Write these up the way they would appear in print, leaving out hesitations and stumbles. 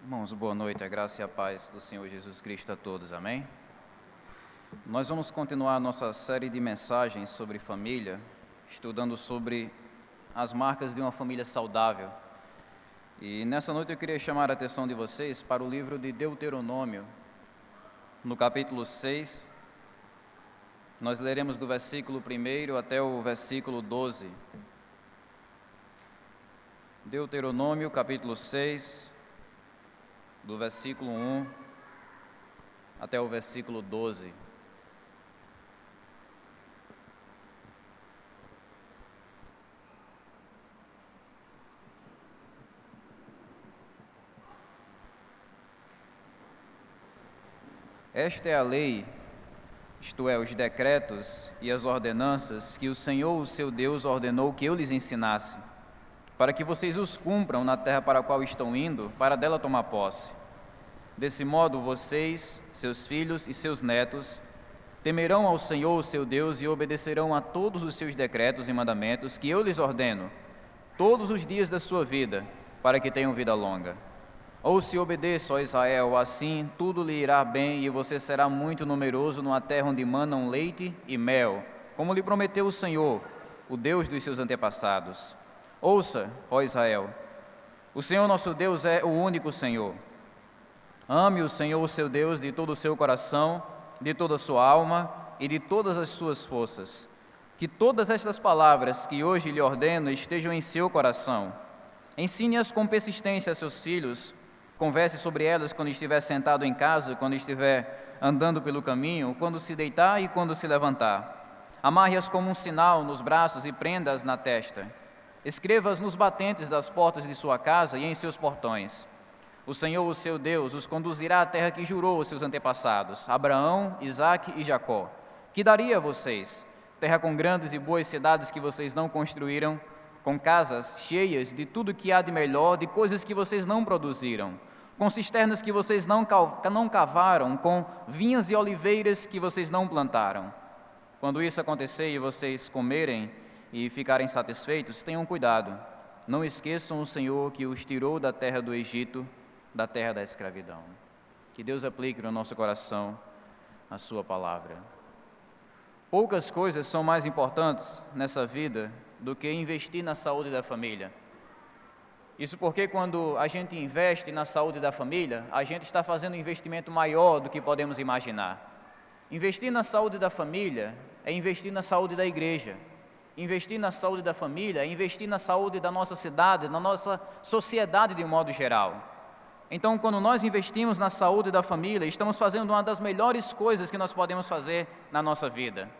Irmãos, boa noite, a graça e a paz do Senhor Jesus Cristo a todos, amém? Nós vamos continuar a nossa série de mensagens sobre família, estudando sobre as marcas de uma família saudável. E nessa noite eu queria chamar a atenção de vocês para o livro de Deuteronômio, no capítulo 6, nós leremos do versículo 1 até o versículo 12. Deuteronômio, capítulo 6, do versículo 1 até o versículo 12. Esta é a lei, isto é, os decretos e as ordenanças que o Senhor, o seu Deus, ordenou que eu lhes ensinasse, para que vocês os cumpram na terra para a qual estão indo, para dela tomar posse. Desse modo, vocês, seus filhos e seus netos, temerão ao Senhor, o seu Deus, e obedecerão a todos os seus decretos e mandamentos que eu lhes ordeno, todos os dias da sua vida, para que tenham vida longa. Ouça e obedeça, ó Israel, assim tudo lhe irá bem e você será muito numeroso numa terra onde manam leite e mel, como lhe prometeu o Senhor, o Deus dos seus antepassados. Ouça, ó Israel, o Senhor nosso Deus é o único Senhor. Ame o Senhor, o seu Deus, de todo o seu coração, de toda a sua alma e de todas as suas forças. Que todas estas palavras que hoje lhe ordeno estejam em seu coração. Ensine-as com persistência a seus filhos. Converse sobre elas quando estiver sentado em casa, quando estiver andando pelo caminho, quando se deitar e quando se levantar. Amarre-as como um sinal nos braços e prenda-as na testa. Escreva-as nos batentes das portas de sua casa e em seus portões. O Senhor, o seu Deus, os conduzirá à terra que jurou aos seus antepassados, Abraão, Isaque e Jacó, que daria a vocês, terra com grandes e boas cidades que vocês não construíram, com casas cheias de tudo que há de melhor, de coisas que vocês não produziram, com cisternas que vocês não cavaram, com vinhas e oliveiras que vocês não plantaram. Quando isso acontecer e vocês comerem e ficarem satisfeitos, tenham cuidado. Não esqueçam o Senhor que os tirou da terra do Egito, da terra da escravidão. Que Deus aplique no nosso coração a sua palavra. Poucas coisas são mais importantes nessa vida do que investir na saúde da família. Isso porque quando a gente investe na saúde da família, a gente está fazendo um investimento maior do que podemos imaginar. Investir na saúde da família é investir na saúde da igreja. Investir na saúde da família é investir na saúde da nossa cidade, na nossa sociedade de um modo geral. Então, quando nós investimos na saúde da família, estamos fazendo uma das melhores coisas que nós podemos fazer na nossa vida.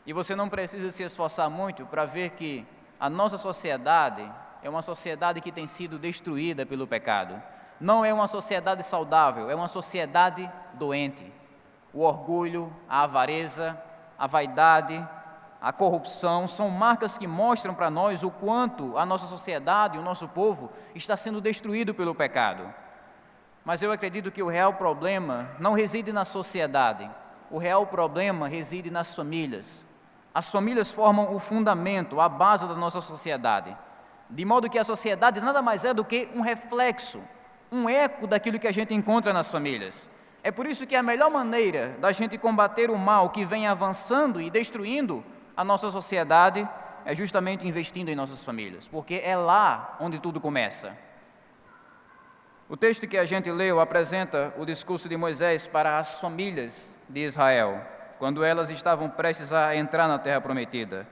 E você não precisa se esforçar muito para ver que a nossa sociedade é uma sociedade que tem sido destruída pelo pecado. Não é uma sociedade saudável, é uma sociedade doente. O orgulho, a avareza, a vaidade, a corrupção são marcas que mostram para nós o quanto a nossa sociedade, o nosso povo, está sendo destruído pelo pecado. Mas eu acredito que o real problema não reside na sociedade, o real problema reside nas famílias. As famílias formam o fundamento, a base da nossa sociedade, de modo que a sociedade nada mais é do que um reflexo, um eco daquilo que a gente encontra nas famílias. É por isso que a melhor maneira da gente combater o mal que vem avançando e destruindo a nossa sociedade é justamente investindo em nossas famílias, porque é lá onde tudo começa. O texto que a gente leu apresenta o discurso de Moisés para as famílias de Israel, quando elas estavam prestes a entrar na terra prometida.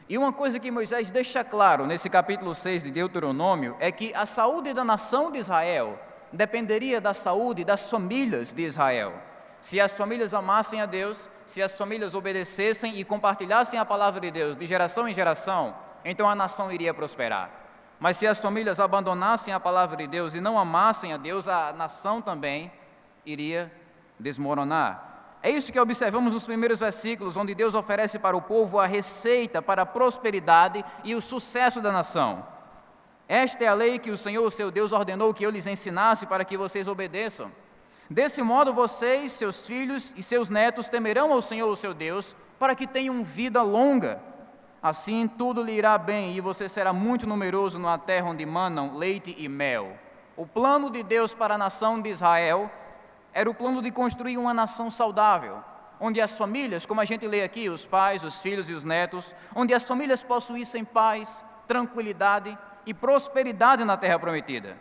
E uma coisa que Moisés deixa claro nesse capítulo 6 de Deuteronômio é que a saúde da nação de Israel dependeria da saúde das famílias de Israel. Se as famílias amassem a Deus, se as famílias obedecessem e compartilhassem a palavra de Deus de geração em geração, então a nação iria prosperar. Mas se as famílias abandonassem a palavra de Deus e não amassem a Deus, a nação também iria desmoronar. É isso que observamos nos primeiros versículos, onde Deus oferece para o povo a receita para a prosperidade e o sucesso da nação. Esta é a lei que o Senhor, o seu Deus, ordenou que eu lhes ensinasse para que vocês obedeçam. Desse modo, vocês, seus filhos e seus netos temerão ao Senhor, o seu Deus, para que tenham vida longa. Assim tudo lhe irá bem e você será muito numeroso numa terra onde manam leite e mel. O plano de Deus para a nação de Israel era o plano de construir uma nação saudável, onde as famílias, como a gente lê aqui, os pais, os filhos e os netos, onde as famílias possuíssem paz, tranquilidade e prosperidade na terra prometida.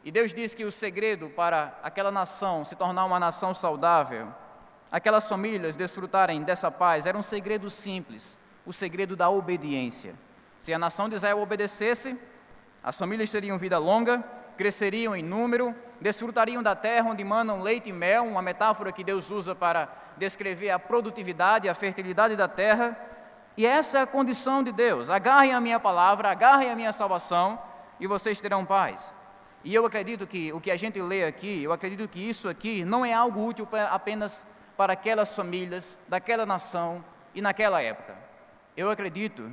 E Deus diz que o segredo para aquela nação se tornar uma nação saudável, aquelas famílias desfrutarem dessa paz, era um segredo simples, o segredo da obediência. Se a nação de Israel obedecesse, as famílias teriam vida longa, cresceriam em número, desfrutariam da terra onde manam leite e mel, uma metáfora que Deus usa para descrever a produtividade, a fertilidade da terra. E essa é a condição de Deus: agarrem a minha palavra, agarrem a minha salvação e vocês terão paz. E eu acredito que o que a gente lê aqui, eu acredito que isso aqui não é algo útil apenas para aquelas famílias, daquela nação e naquela época. Eu acredito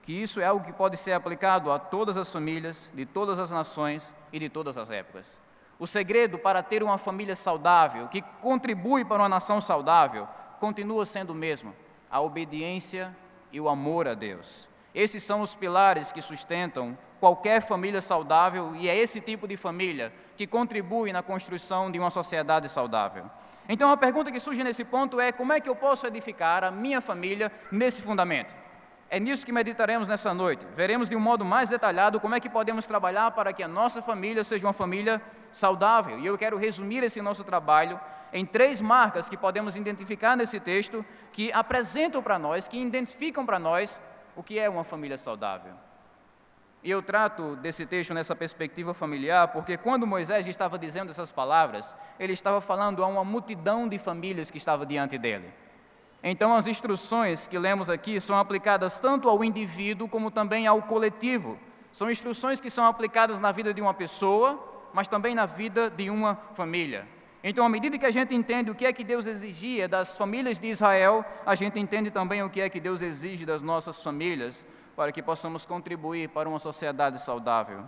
que isso é algo que pode ser aplicado a todas as famílias, de todas as nações e de todas as épocas. O segredo para ter uma família saudável, que contribui para uma nação saudável, continua sendo o mesmo: a obediência e o amor a Deus. Esses são os pilares que sustentam qualquer família saudável, e é esse tipo de família que contribui na construção de uma sociedade saudável. Então a pergunta que surge nesse ponto é: como é que eu posso edificar a minha família nesse fundamento? É nisso que meditaremos nessa noite. Veremos de um modo mais detalhado como é que podemos trabalhar para que a nossa família seja uma família saudável. E eu quero resumir esse nosso trabalho em 3 marcas que podemos identificar nesse texto, que apresentam para nós, que identificam para nós o que é uma família saudável. E eu trato desse texto nessa perspectiva familiar, porque quando Moisés estava dizendo essas palavras, ele estava falando a uma multidão de famílias que estava diante dele. Então, as instruções que lemos aqui são aplicadas tanto ao indivíduo como também ao coletivo. São instruções que são aplicadas na vida de uma pessoa, mas também na vida de uma família. Então, à medida que a gente entende o que é que Deus exigia das famílias de Israel, a gente entende também o que é que Deus exige das nossas famílias, para que possamos contribuir para uma sociedade saudável.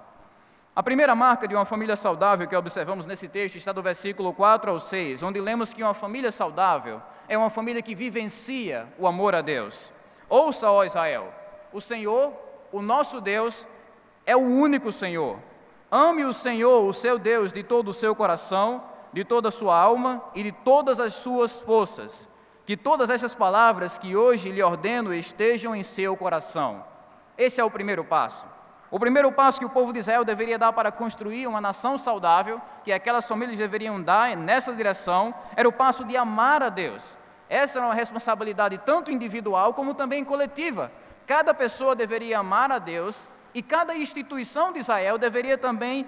A primeira marca de uma família saudável que observamos nesse texto está do versículo 4 ao 6, onde lemos que uma família saudável é uma família que vivencia o amor a Deus. Ouça, ó Israel, o Senhor, o nosso Deus, é o único Senhor. Ame o Senhor, o seu Deus, de todo o seu coração, de toda a sua alma e de todas as suas forças. Que todas essas palavras que hoje lhe ordeno estejam em seu coração. Esse é o primeiro passo. O primeiro passo que o povo de Israel deveria dar para construir uma nação saudável, que aquelas famílias deveriam dar nessa direção, era o passo de amar a Deus. Essa era uma responsabilidade tanto individual como também coletiva. Cada pessoa deveria amar a Deus e cada instituição de Israel deveria também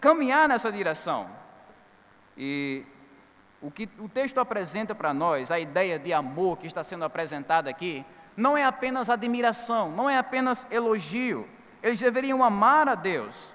caminhar nessa direção. E o que o texto apresenta para nós, a ideia de amor que está sendo apresentada aqui, não é apenas admiração, não é apenas elogio. Eles deveriam amar a Deus.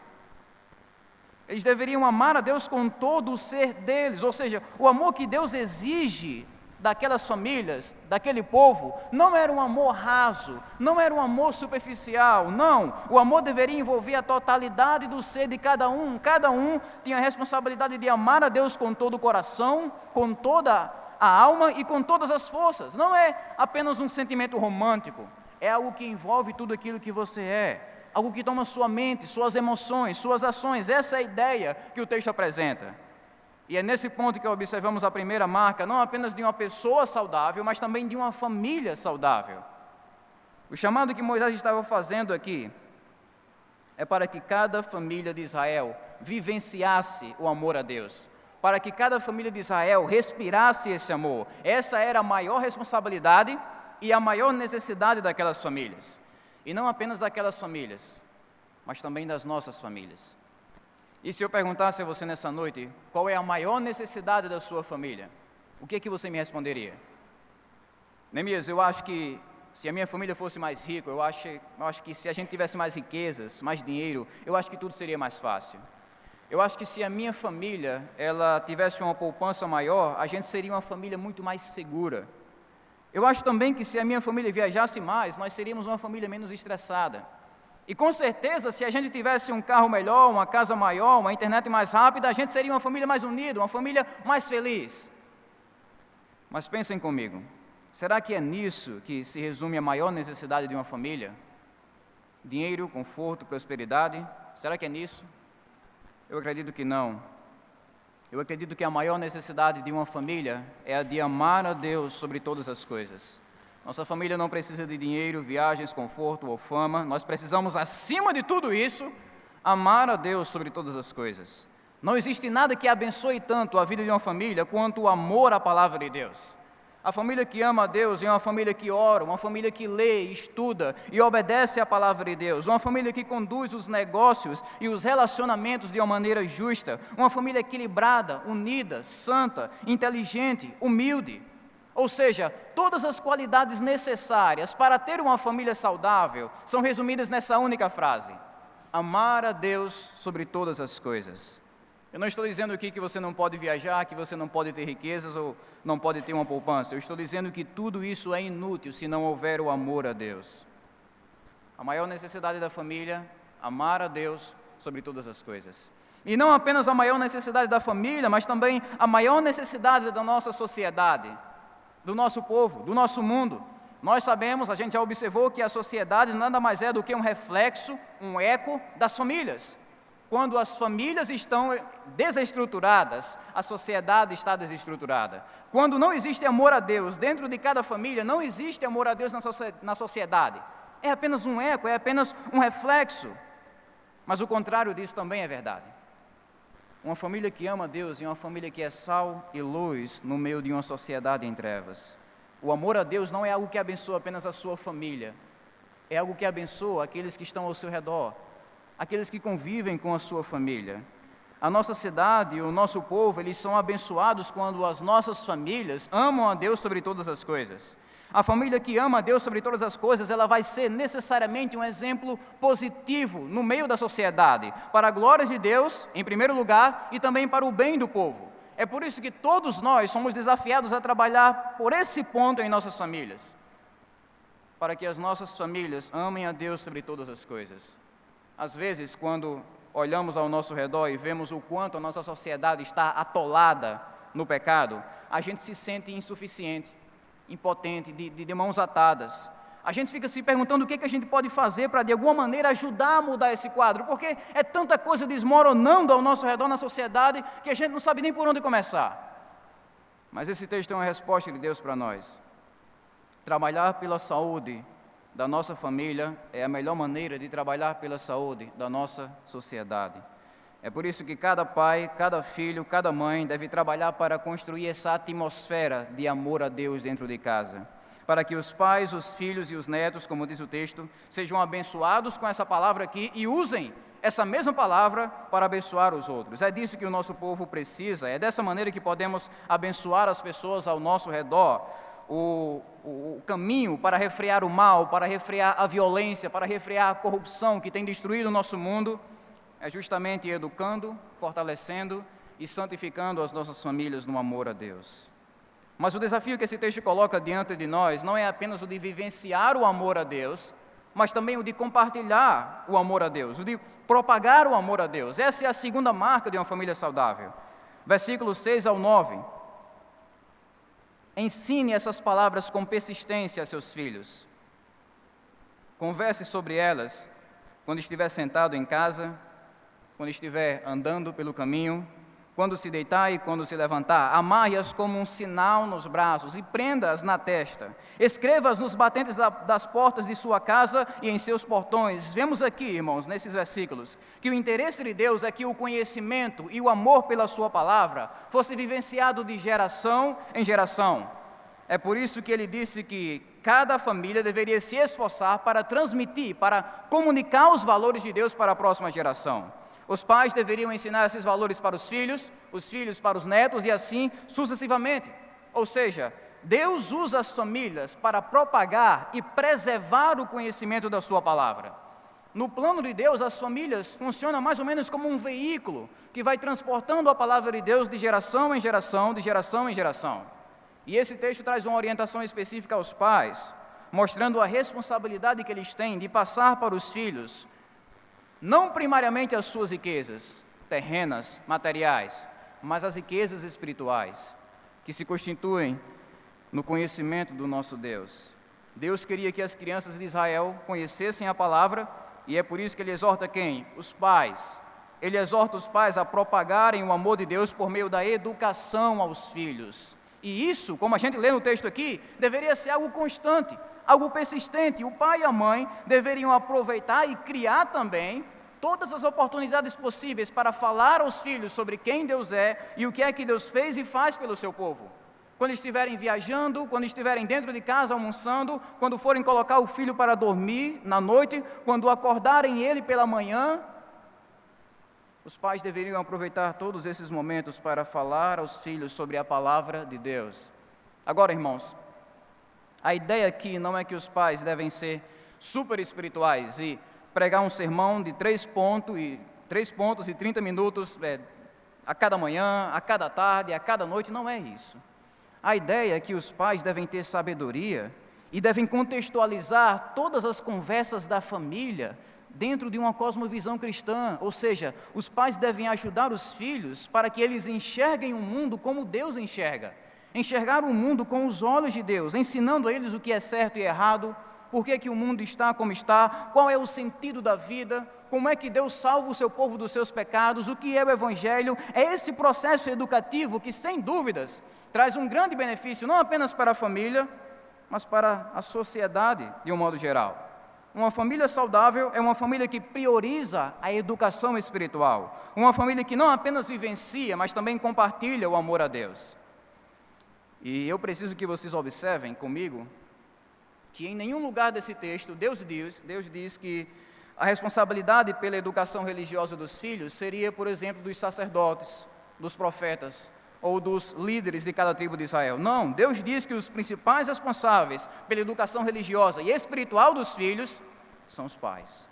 Eles deveriam amar a Deus com todo o ser deles. Ou seja, o amor que Deus exige daquelas famílias, daquele povo, não era um amor raso, não era um amor superficial, não. O amor deveria envolver a totalidade do ser de cada um. Cada um tinha a responsabilidade de amar a Deus com todo o coração, com toda a alma e com todas as forças. Não é apenas um sentimento romântico, é algo que envolve tudo aquilo que você é. Algo que toma sua mente, suas emoções, suas ações. Essa é a ideia que o texto apresenta. E é nesse ponto que observamos a primeira marca, não apenas de uma pessoa saudável, mas também de uma família saudável. O chamado que Moisés estava fazendo aqui é para que cada família de Israel vivenciasse o amor a Deus, para que cada família de Israel respirasse esse amor. Essa era a maior responsabilidade e a maior necessidade daquelas famílias. E não apenas daquelas famílias, mas também das nossas famílias. E se eu perguntasse a você nessa noite, qual é a maior necessidade da sua família? O que é que você me responderia? Neemias, eu acho que se a minha família fosse mais rica, eu acho que se a gente tivesse mais riquezas, mais dinheiro, eu acho que tudo seria mais fácil. Eu acho que se a minha família, ela tivesse uma poupança maior, a gente seria uma família muito mais segura. Eu acho também que se a minha família viajasse mais, nós seríamos uma família menos estressada. E com certeza, se a gente tivesse um carro melhor, uma casa maior, uma internet mais rápida, a gente seria uma família mais unida, uma família mais feliz. Mas pensem comigo, será que é nisso que se resume a maior necessidade de uma família? Dinheiro, conforto, prosperidade? Será que é nisso? Eu acredito que não. Eu acredito que a maior necessidade de uma família é a de amar a Deus sobre todas as coisas. Nossa família não precisa de dinheiro, viagens, conforto ou fama. Nós precisamos, acima de tudo isso, amar a Deus sobre todas as coisas. Não existe nada que abençoe tanto a vida de uma família quanto o amor à palavra de Deus. A família que ama a Deus é uma família que ora, uma família que lê, estuda e obedece à palavra de Deus, uma família que conduz os negócios e os relacionamentos de uma maneira justa, uma família equilibrada, unida, santa, inteligente, humilde. Ou seja, todas as qualidades necessárias para ter uma família saudável são resumidas nessa única frase: amar a Deus sobre todas as coisas. Eu não estou dizendo aqui que você não pode viajar, que você não pode ter riquezas ou não pode ter uma poupança. Eu estou dizendo que tudo isso é inútil se não houver o amor a Deus. A maior necessidade da família, amar a Deus sobre todas as coisas. E não apenas a maior necessidade da família, mas também a maior necessidade da nossa sociedade, do nosso povo, do nosso mundo. Nós sabemos, a gente já observou que a sociedade nada mais é do que um reflexo, um eco das famílias. Quando as famílias estão desestruturadas, a sociedade está desestruturada. Quando não existe amor a Deus dentro de cada família, não existe amor a Deus na sociedade. É apenas um eco, é apenas um reflexo. Mas o contrário disso também é verdade. Uma família que ama a Deus é uma família que é sal e luz no meio de uma sociedade em trevas. O amor a Deus não é algo que abençoa apenas a sua família, é algo que abençoa aqueles que estão ao seu redor, aqueles que convivem com a sua família. A nossa cidade e o nosso povo, eles são abençoados quando as nossas famílias amam a Deus sobre todas as coisas. A família que ama a Deus sobre todas as coisas, ela vai ser necessariamente um exemplo positivo no meio da sociedade, para a glória de Deus, em primeiro lugar, e também para o bem do povo. É por isso que todos nós somos desafiados a trabalhar por esse ponto em nossas famílias, para que as nossas famílias amem a Deus sobre todas as coisas. Às vezes, quando olhamos ao nosso redor e vemos o quanto a nossa sociedade está atolada no pecado, a gente se sente insuficiente, impotente, de mãos atadas. A gente fica se perguntando o que a gente pode fazer para, de alguma maneira, ajudar a mudar esse quadro, porque é tanta coisa desmoronando ao nosso redor na sociedade que a gente não sabe nem por onde começar. Mas esse texto é uma resposta de Deus para nós. Trabalhar pela saúde da nossa família é a melhor maneira de trabalhar pela saúde da nossa sociedade. É por isso que cada pai, cada filho, cada mãe deve trabalhar para construir essa atmosfera de amor a Deus dentro de casa, para que os pais, os filhos e os netos, como diz o texto, sejam abençoados com essa palavra aqui e usem essa mesma palavra para abençoar os outros. É disso que o nosso povo precisa, é dessa maneira que podemos abençoar as pessoas ao nosso redor. O caminho para refrear o mal, para refrear a violência, para refrear a corrupção que tem destruído o nosso mundo, é justamente educando, fortalecendo e santificando as nossas famílias no amor a Deus. Mas o desafio que esse texto coloca diante de nós não é apenas o de vivenciar o amor a Deus, mas também o de compartilhar o amor a Deus, o de propagar o amor a Deus. Essa é a segunda marca de uma família saudável. Versículos 6 ao 9. Ensine essas palavras com persistência a seus filhos. Converse sobre elas quando estiver sentado em casa, quando estiver andando pelo caminho, quando se deitar e quando se levantar. Amarre-as como um sinal nos braços e prenda-as na testa. Escreva-as nos batentes das portas de sua casa e em seus portões. Vemos aqui, irmãos, nesses versículos, que o interesse de Deus é que o conhecimento e o amor pela sua palavra fosse vivenciado de geração em geração. É por isso que ele disse que cada família deveria se esforçar para transmitir, para comunicar os valores de Deus para a próxima geração. Os pais deveriam ensinar esses valores para os filhos para os netos e assim sucessivamente. Ou seja, Deus usa as famílias para propagar e preservar o conhecimento da sua palavra. No plano de Deus, as famílias funcionam mais ou menos como um veículo que vai transportando a palavra de Deus de geração em geração, de geração em geração. E esse texto traz uma orientação específica aos pais, mostrando a responsabilidade que eles têm de passar para os filhos não primariamente as suas riquezas terrenas, materiais, mas as riquezas espirituais, que se constituem no conhecimento do nosso Deus. Deus queria que as crianças de Israel conhecessem a palavra, e é por isso que ele exorta quem? Os pais, ele exorta os pais a propagarem o amor de Deus por meio da educação aos filhos. E isso, como a gente lê no texto aqui, deveria ser algo constante, algo persistente. O pai e a mãe deveriam aproveitar e criar também todas as oportunidades possíveis para falar aos filhos sobre quem Deus é e o que é que Deus fez e faz pelo seu povo. Quando estiverem viajando, quando estiverem dentro de casa almoçando, quando forem colocar o filho para dormir na noite, quando acordarem ele pela manhã, os pais deveriam aproveitar todos esses momentos para falar aos filhos sobre a palavra de Deus. Agora, irmãos, a ideia aqui não é que os pais devem ser super espirituais e pregar um sermão de 3 pontos e 30 minutos a cada manhã, a cada tarde, a cada noite. Não é isso. A ideia é que os pais devem ter sabedoria e devem contextualizar todas as conversas da família dentro de uma cosmovisão cristã, ou seja, os pais devem ajudar os filhos para que eles enxerguem o mundo como Deus enxerga, enxergar o mundo com os olhos de Deus, ensinando a eles o que é certo e errado, por que o mundo está como está, qual é o sentido da vida, como é que Deus salva o seu povo dos seus pecados, o que é o Evangelho. É esse processo educativo que, sem dúvidas, traz um grande benefício, não apenas para a família, mas para a sociedade de um modo geral. Uma família saudável é uma família que prioriza a educação espiritual, uma família que não apenas vivencia, mas também compartilha o amor a Deus. E eu preciso que vocês observem comigo que em nenhum lugar desse texto Deus diz que a responsabilidade pela educação religiosa dos filhos seria, por exemplo, dos sacerdotes, dos profetas ou dos líderes de cada tribo de Israel. Não, Deus diz que os principais responsáveis pela educação religiosa e espiritual dos filhos são os pais.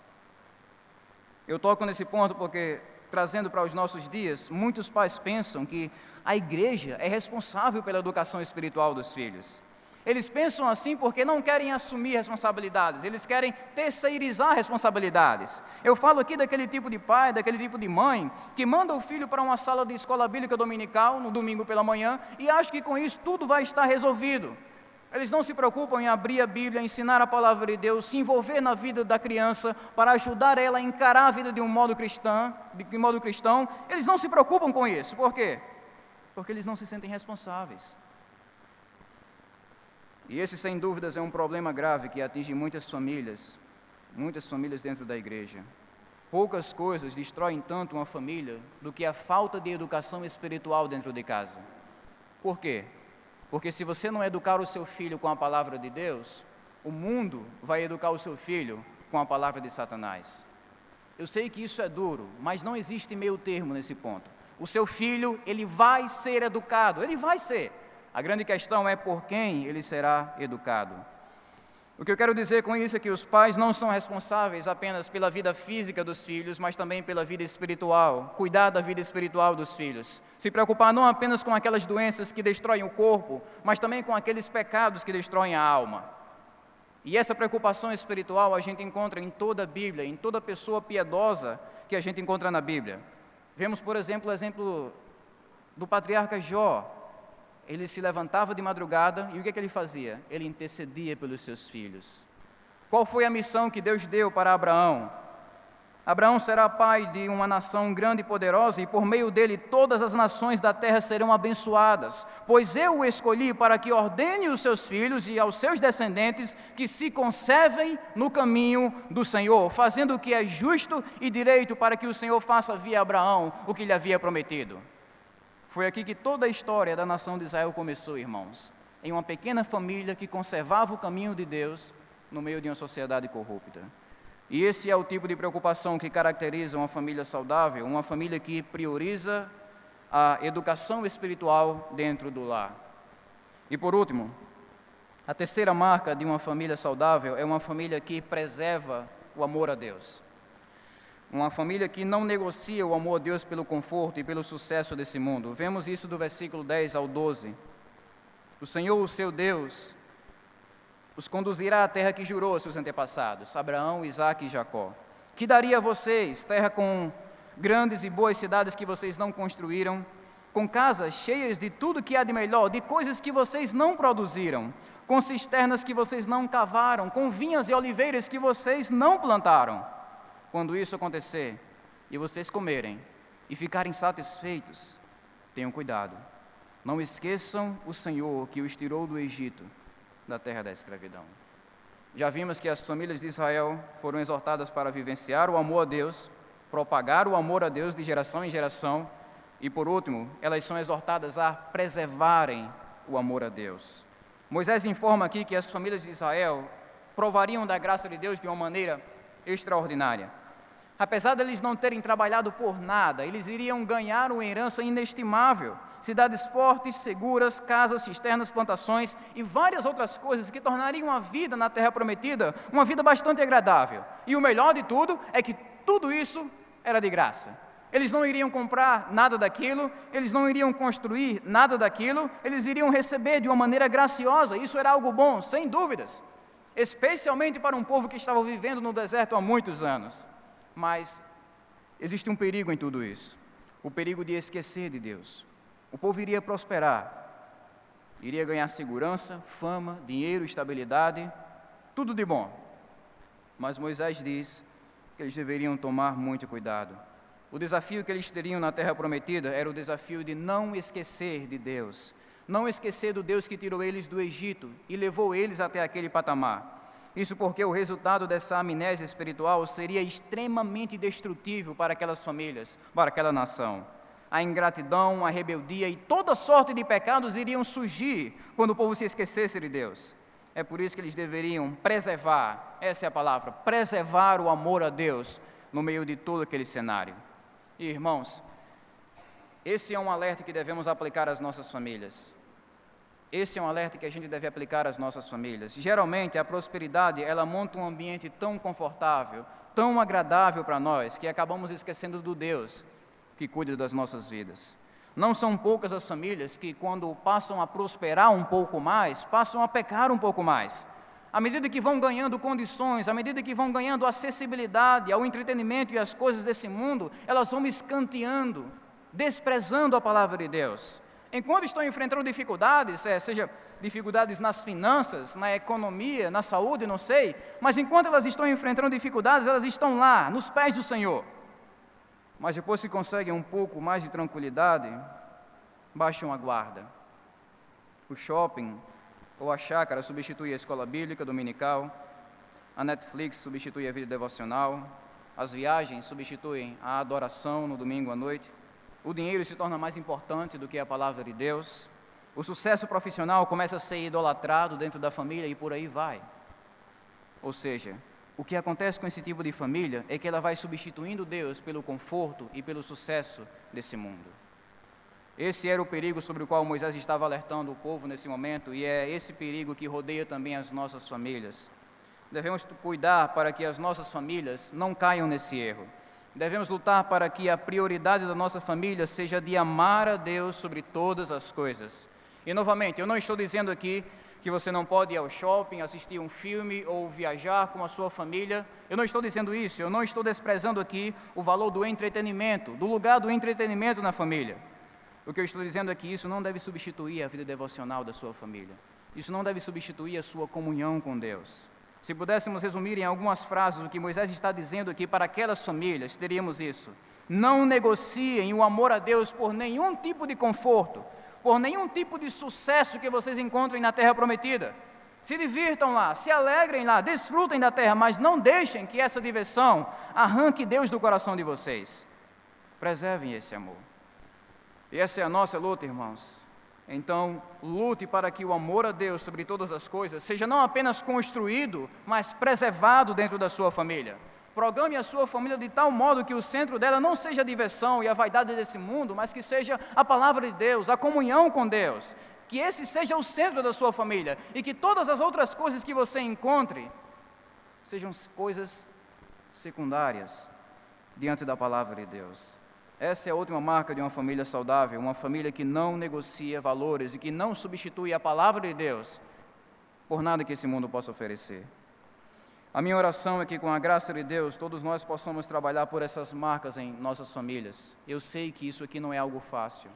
Eu toco nesse ponto porque, trazendo para os nossos dias, muitos pais pensam que a igreja é responsável pela educação espiritual dos filhos. Eles pensam assim porque não querem assumir responsabilidades, eles querem terceirizar responsabilidades. Eu falo aqui daquele tipo de pai, daquele tipo de mãe, que manda o filho para uma sala de escola bíblica dominical, no domingo pela manhã, e acha que com isso tudo vai estar resolvido. Eles não se preocupam em abrir a Bíblia, ensinar a palavra de Deus, se envolver na vida da criança, para ajudar ela a encarar a vida de um modo cristão. Eles não se preocupam com isso. Por quê? Porque eles não se sentem responsáveis. E esse, sem dúvidas, é um problema grave que atinge muitas famílias dentro da igreja. Poucas coisas destroem tanto uma família do que a falta de educação espiritual dentro de casa. Por quê? Porque se você não educar o seu filho com a palavra de Deus, o mundo vai educar o seu filho com a palavra de Satanás. Eu sei que isso é duro, mas não existe meio termo nesse ponto. O seu filho, ele vai ser educado, ele vai ser. A grande questão é por quem ele será educado. O que eu quero dizer com isso é que os pais não são responsáveis apenas pela vida física dos filhos, mas também pela vida espiritual, cuidar da vida espiritual dos filhos. Se preocupar não apenas com aquelas doenças que destroem o corpo, mas também com aqueles pecados que destroem a alma. E essa preocupação espiritual a gente encontra em toda a Bíblia, em toda pessoa piedosa que a gente encontra na Bíblia. Vemos, por exemplo, o exemplo do patriarca Jó. Ele se levantava de madrugada e o que é que ele fazia? Ele intercedia pelos seus filhos. Qual foi a missão que Deus deu para Abraão? Abraão será pai de uma nação grande e poderosa e por meio dele todas as nações da terra serão abençoadas, pois eu o escolhi para que ordene os seus filhos e aos seus descendentes que se conservem no caminho do Senhor, fazendo o que é justo e direito para que o Senhor faça via Abraão o que lhe havia prometido. Foi aqui que toda a história da nação de Israel começou, irmãos, em uma pequena família que conservava o caminho de Deus no meio de uma sociedade corrupta. E esse é o tipo de preocupação que caracteriza uma família saudável, uma família que prioriza a educação espiritual dentro do lar. E por último, a terceira marca de uma família saudável é uma família que preserva o amor a Deus. Uma família que não negocia o amor a Deus pelo conforto e pelo sucesso desse mundo. Vemos isso do versículo 10 ao 12. O Senhor, o seu Deus, os conduzirá à terra que jurou aos seus antepassados, Abraão, Isaque e Jacó, que daria a vocês, terra com grandes e boas cidades que vocês não construíram, com casas cheias de tudo que há de melhor, de coisas que vocês não produziram, com cisternas que vocês não cavaram, com vinhas e oliveiras que vocês não plantaram. Quando isso acontecer, e vocês comerem e ficarem satisfeitos, tenham cuidado. Não esqueçam o Senhor que os tirou do Egito, da terra da escravidão. Já vimos que as famílias de Israel foram exortadas para vivenciar o amor a Deus, propagar o amor a Deus de geração em geração, e por último, elas são exortadas a preservarem o amor a Deus. Moisés informa aqui que as famílias de Israel provariam da graça de Deus de uma maneira extraordinária. Apesar de eles não terem trabalhado por nada, eles iriam ganhar uma herança inestimável, cidades fortes, seguras, casas, cisternas, plantações e várias outras coisas que tornariam a vida na terra prometida uma vida bastante agradável. E o melhor de tudo é que tudo isso era de graça. Eles não iriam comprar nada daquilo, eles não iriam construir nada daquilo, eles iriam receber de uma maneira graciosa. Isso era algo bom, sem dúvidas, especialmente para um povo que estava vivendo no deserto há muitos anos. Mas existe um perigo em tudo isso, o perigo de esquecer de Deus. O povo iria prosperar, iria ganhar segurança, fama, dinheiro, estabilidade, tudo de bom. Mas Moisés diz que eles deveriam tomar muito cuidado. O desafio que eles teriam na terra prometida era o desafio de não esquecer de Deus, não esquecer do Deus que tirou eles do Egito e levou eles até aquele patamar. Isso porque o resultado dessa amnésia espiritual seria extremamente destrutivo para aquelas famílias, para aquela nação. A ingratidão, a rebeldia e toda sorte de pecados iriam surgir quando o povo se esquecesse de Deus. É por isso que eles deveriam preservar, essa é a palavra, preservar o amor a Deus no meio de todo aquele cenário. E, irmãos, esse é um alerta que devemos aplicar às nossas famílias. Esse é um alerta que a gente deve aplicar às nossas famílias. Geralmente, a prosperidade, ela monta um ambiente tão confortável, tão agradável para nós, que acabamos esquecendo do Deus que cuida das nossas vidas. Não são poucas as famílias que, quando passam a prosperar um pouco mais, passam a pecar um pouco mais. À medida que vão ganhando condições, à medida que vão ganhando acessibilidade ao entretenimento e às coisas desse mundo, elas vão escanteando, desprezando a palavra de Deus. Enquanto estão enfrentando dificuldades, seja dificuldades nas finanças, na economia, na saúde, não sei, mas enquanto elas estão enfrentando dificuldades, elas estão lá, nos pés do Senhor. Mas depois que conseguem um pouco mais de tranquilidade, baixam a guarda. O shopping ou a chácara substitui a escola bíblica dominical, a Netflix substitui a vida devocional, as viagens substituem a adoração no domingo à noite, o dinheiro se torna mais importante do que a palavra de Deus, o sucesso profissional começa a ser idolatrado dentro da família e por aí vai. Ou seja, o que acontece com esse tipo de família é que ela vai substituindo Deus pelo conforto e pelo sucesso desse mundo. Esse era o perigo sobre o qual Moisés estava alertando o povo nesse momento, e é esse perigo que rodeia também as nossas famílias. Devemos cuidar para que as nossas famílias não caiam nesse erro. Devemos lutar para que a prioridade da nossa família seja de amar a Deus sobre todas as coisas. E novamente, eu não estou dizendo aqui que você não pode ir ao shopping, assistir um filme ou viajar com a sua família. Eu não estou dizendo isso, eu não estou desprezando aqui o valor do entretenimento, do lugar do entretenimento na família. O que eu estou dizendo é que isso não deve substituir a vida devocional da sua família. Isso não deve substituir a sua comunhão com Deus. Se pudéssemos resumir em algumas frases o que Moisés está dizendo aqui para aquelas famílias, teríamos isso. Não negociem o amor a Deus por nenhum tipo de conforto, por nenhum tipo de sucesso que vocês encontrem na terra prometida. Se divirtam lá, se alegrem lá, desfrutem da terra, mas não deixem que essa diversão arranque Deus do coração de vocês. Preservem esse amor. E essa é a nossa luta, irmãos. Então, lute para que o amor a Deus sobre todas as coisas seja não apenas construído, mas preservado dentro da sua família. Programe a sua família de tal modo que o centro dela não seja a diversão e a vaidade desse mundo, mas que seja a palavra de Deus, a comunhão com Deus. Que esse seja o centro da sua família e que todas as outras coisas que você encontre sejam coisas secundárias diante da palavra de Deus. Essa é a última marca de uma família saudável, uma família que não negocia valores e que não substitui a palavra de Deus por nada que esse mundo possa oferecer. A minha oração é que, com a graça de Deus, todos nós possamos trabalhar por essas marcas em nossas famílias. Eu sei que isso aqui não é algo fácil.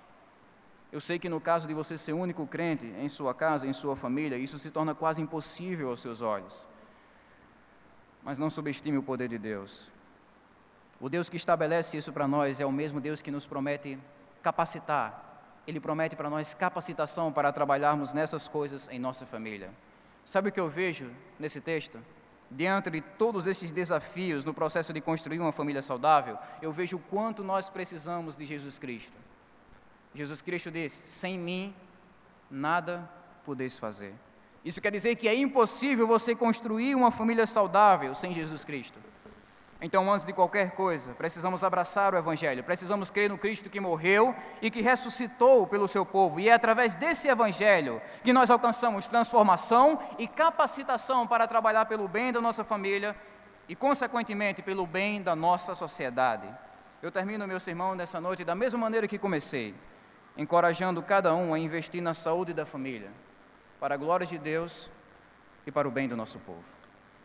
Eu sei que no caso de você ser o único crente em sua casa, em sua família, isso se torna quase impossível aos seus olhos. Mas não subestime o poder de Deus. O Deus que estabelece isso para nós é o mesmo Deus que nos promete capacitar. Ele promete para nós capacitação para trabalharmos nessas coisas em nossa família. Sabe o que eu vejo nesse texto? Diante de todos esses desafios no processo de construir uma família saudável, eu vejo o quanto nós precisamos de Jesus Cristo. Jesus Cristo disse: sem mim, nada podeis fazer. Isso quer dizer que é impossível você construir uma família saudável sem Jesus Cristo. Então, antes de qualquer coisa, precisamos abraçar o Evangelho, precisamos crer no Cristo que morreu e que ressuscitou pelo seu povo. E é através desse Evangelho que nós alcançamos transformação e capacitação para trabalhar pelo bem da nossa família e, consequentemente, pelo bem da nossa sociedade. Eu termino meu sermão nessa noite da mesma maneira que comecei, encorajando cada um a investir na saúde da família, para a glória de Deus e para o bem do nosso povo.